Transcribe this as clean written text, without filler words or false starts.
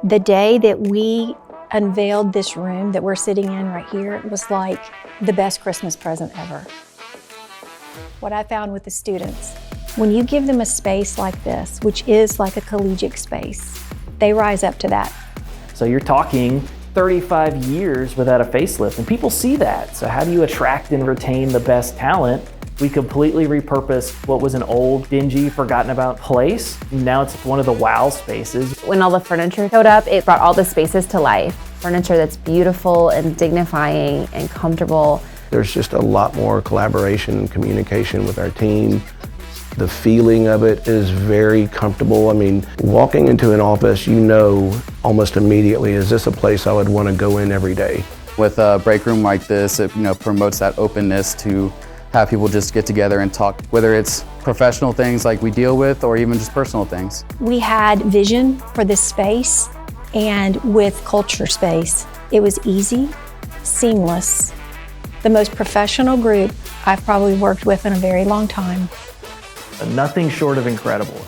The day that we unveiled this room that we're sitting in right here, it was like the best Christmas present ever. What I found with the students, when you give them a space like this, which is like a collegiate space, they rise up to that. So you're talking 35 years without a facelift, and people see that. So how do you attract and retain the best talent? We completely repurposed what was an old, dingy, forgotten about place. Now it's one of the wow spaces. When all the furniture showed up, it brought all the spaces to life. Furniture that's beautiful and dignifying and comfortable. There's just a lot more collaboration and communication with our team. The feeling of it is very comfortable. I mean, walking into an office, you know almost immediately, is this a place I would want to go in every day? With a break room like this, it promotes that openness to have people just get together and talk, whether it's professional things like we deal with or even just personal things. We had vision for this space, and with CultureSpace, it was easy, seamless, the most professional group I've probably worked with in a very long time. Nothing short of incredible.